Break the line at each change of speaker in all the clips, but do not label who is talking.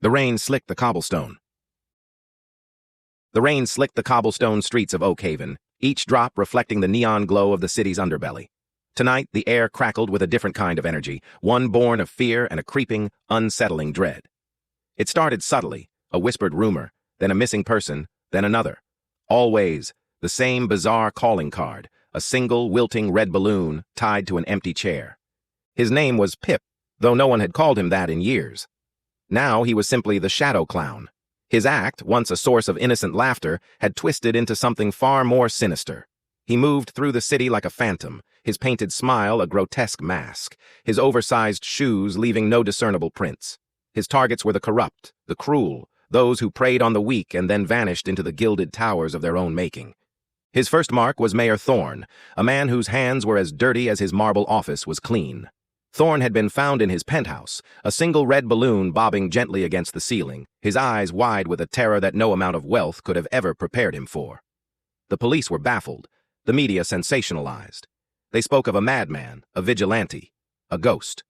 The rain slicked the cobblestone. The rain slicked the cobblestone streets of Oak Haven, each drop reflecting the neon glow of the city's underbelly. Tonight, the air crackled with a different kind of energy, one born of fear and a creeping, unsettling dread. It started subtly, a whispered rumor, then a missing person, then another. Always, the same bizarre calling card, a single wilting red balloon tied to an empty chair. His name was Pip, though no one had called him that in years. Now he was simply the Shadow Clown. His act, once a source of innocent laughter, had twisted into something far more sinister. He moved through the city like a phantom, his painted smile a grotesque mask, his oversized shoes leaving no discernible prints. His targets were the corrupt, the cruel, those who preyed on the weak and then vanished into the gilded towers of their own making. His first mark was Mayor Thorne, a man whose hands were as dirty as his marble office was clean. Thorne had been found in his penthouse, a single red balloon bobbing gently against the ceiling, his eyes wide with a terror that no amount of wealth could have ever prepared him for. The police were baffled, the media sensationalized. They spoke of a madman, a vigilante, a ghost.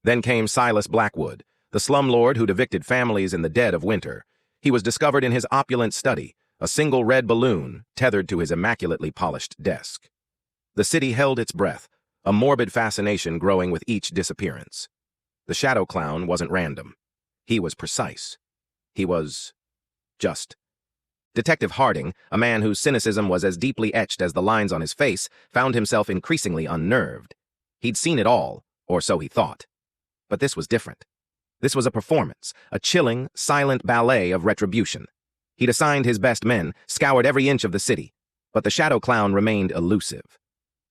Then came Silas Blackwood, the slumlord who'd evicted families in the dead of winter. He was discovered in his opulent study, a single red balloon tethered to his immaculately polished desk. The city held its breath, a morbid fascination growing with each disappearance. The Shadow Clown wasn't random. He was precise. He was just. Detective Harding, a man whose cynicism was as deeply etched as the lines on his face, found himself increasingly unnerved. He'd seen it all, or so he thought. But this was different. This was a performance, a chilling, silent ballet of retribution. He'd assigned his best men, scoured every inch of the city, but the Shadow Clown remained elusive.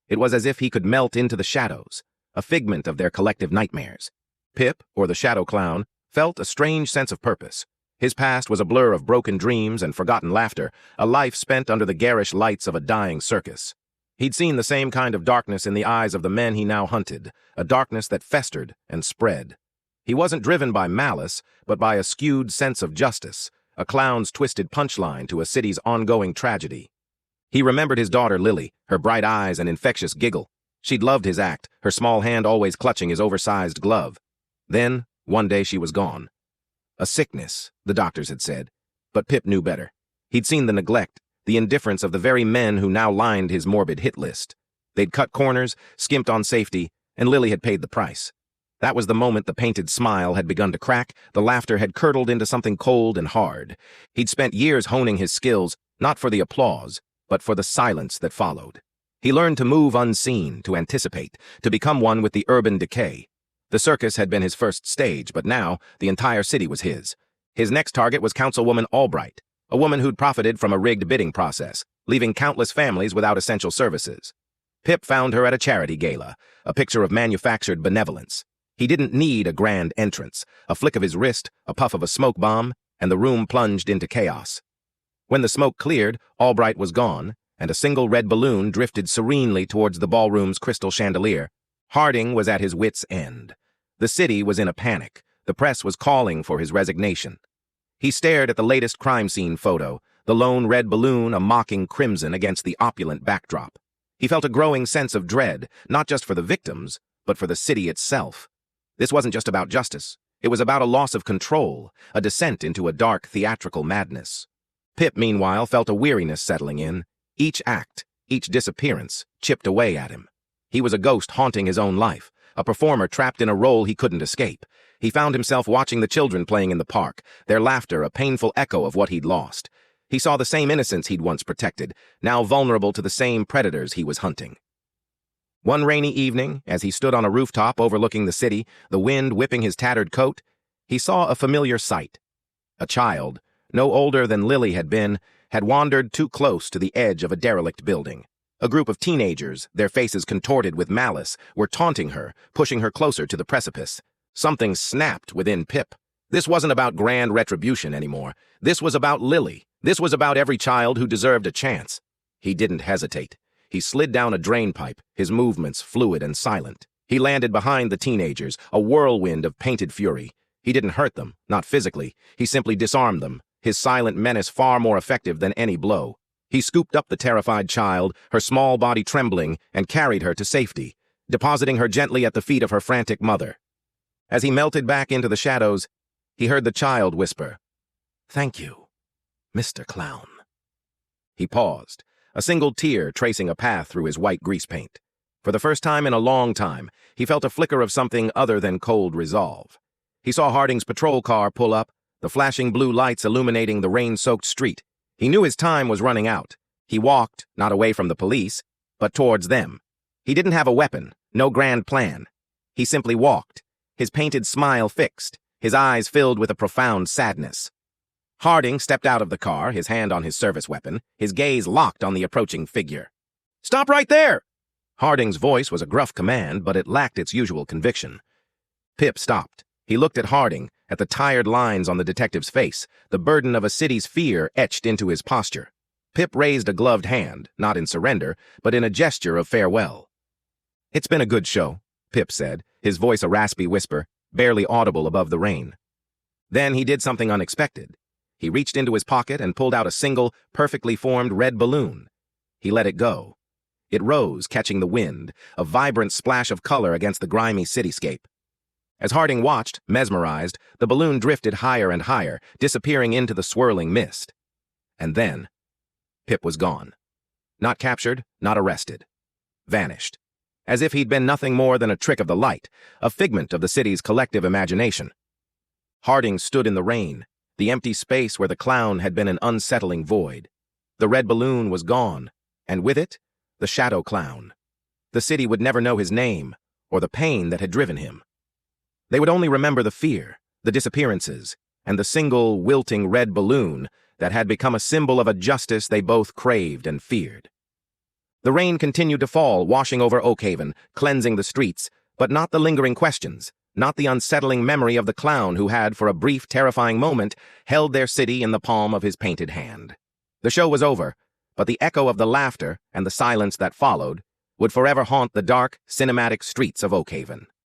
It was as if he could melt into the shadows, a figment of their collective nightmares. Pip, or the Shadow Clown, felt a strange sense of purpose. His past was a blur of broken dreams and forgotten laughter, a life spent under the garish lights of a dying circus. He'd seen the same kind of darkness in the eyes of the men he now hunted, a darkness that festered and spread. He wasn't driven by malice, but by a skewed sense of justice, a clown's twisted punchline to a city's ongoing tragedy. He remembered his daughter Lily, her bright eyes and infectious giggle. She'd loved his act, her small hand always clutching his oversized glove. Then, one day she was gone. A sickness, the doctors had said, but Pip knew better. He'd seen the neglect, the indifference of the very men who now lined his morbid hit list. They'd cut corners, skimped on safety, and Lily had paid the price. That was the moment the painted smile had begun to crack, the laughter had curdled into something cold and hard. He'd spent years honing his skills, not for the applause, but for the silence that followed. He learned to move unseen, to anticipate, to become one with the urban decay. The circus had been his first stage, but now the entire city was his. His next target was Councilwoman Albright, a woman who'd profited from a rigged bidding process, leaving countless families without essential services. Pip found her at a charity gala, a picture of manufactured benevolence. He didn't need a grand entrance, a flick of his wrist, a puff of a smoke bomb, and the room plunged into chaos. When the smoke cleared, Albright was gone, and a single red balloon drifted serenely towards the ballroom's crystal chandelier. Harding was at his wits' end. The city was in a panic. The press was calling for his resignation. He stared at the latest crime scene photo, the lone red balloon a mocking crimson against the opulent backdrop. He felt a growing sense of dread, not just for the victims, but for the city itself. This wasn't just about justice. It was about a loss of control, a descent into a dark theatrical madness. Pip, meanwhile, felt a weariness settling in. Each act, each disappearance, chipped away at him. He was a ghost haunting his own life, a performer trapped in a role he couldn't escape. He found himself watching the children playing in the park, their laughter a painful echo of what he'd lost. He saw the same innocence he'd once protected, now vulnerable to the same predators he was hunting. One rainy evening, as he stood on a rooftop overlooking the city, the wind whipping his tattered coat, he saw a familiar sight. A child, no older than Lily had been, had wandered too close to the edge of a derelict building. A group of teenagers, their faces contorted with malice, were taunting her, pushing her closer to the precipice. Something snapped within Pip. This wasn't about grand retribution anymore. This was about Lily. This was about every child who deserved a chance. He didn't hesitate. He slid down a drain pipe, his movements fluid and silent. He landed behind the teenagers, a whirlwind of painted fury. He didn't hurt them, not physically. He simply disarmed them, his silent menace far more effective than any blow. He scooped up the terrified child, her small body trembling, and carried her to safety, depositing her gently at the feet of her frantic mother. As he melted back into the shadows, He heard the child whisper, "Thank you, Mr. Clown." He paused, a single tear tracing a path through his white grease paint. For the first time in a long time, he felt a flicker of something other than cold resolve. He saw Harding's patrol car pull up, the flashing blue lights illuminating the rain-soaked street. He knew his time was running out. He walked, not away from the police, but towards them. He didn't have a weapon, no grand plan. He simply walked, his painted smile fixed, his eyes filled with a profound sadness. Harding stepped out of the car, his hand on his service weapon, his gaze locked on the approaching figure. "Stop right there!" Harding's voice was a gruff command, but it lacked its usual conviction. Pip stopped. He looked at Harding, at the tired lines on the detective's face, the burden of a city's fear etched into his posture. Pip raised a gloved hand, not in surrender, but in a gesture of farewell. "It's been a good show," Pip said, his voice a raspy whisper, barely audible above the rain. Then he did something unexpected. He reached into his pocket and pulled out a single, perfectly formed red balloon. He let it go. It rose, catching the wind, a vibrant splash of color against the grimy cityscape. As Harding watched, mesmerized, the balloon drifted higher and higher, disappearing into the swirling mist. And then, Pip was gone. Not captured, not arrested. Vanished. As if he'd been nothing more than a trick of the light, a figment of the city's collective imagination. Harding stood in the rain, the empty space where the clown had been an unsettling void. The red balloon was gone, and with it, the shadow clown. The city would never know his name, or the pain that had driven him. They would only remember the fear, the disappearances, and the single, wilting red balloon that had become a symbol of a justice they both craved and feared. The rain continued to fall, washing over Oakhaven, cleansing the streets, but not the lingering questions, not the unsettling memory of the clown who had, for a brief, terrifying moment, held their city in the palm of his painted hand. The show was over, but the echo of the laughter and the silence that followed would forever haunt the dark, cinematic streets of Oakhaven.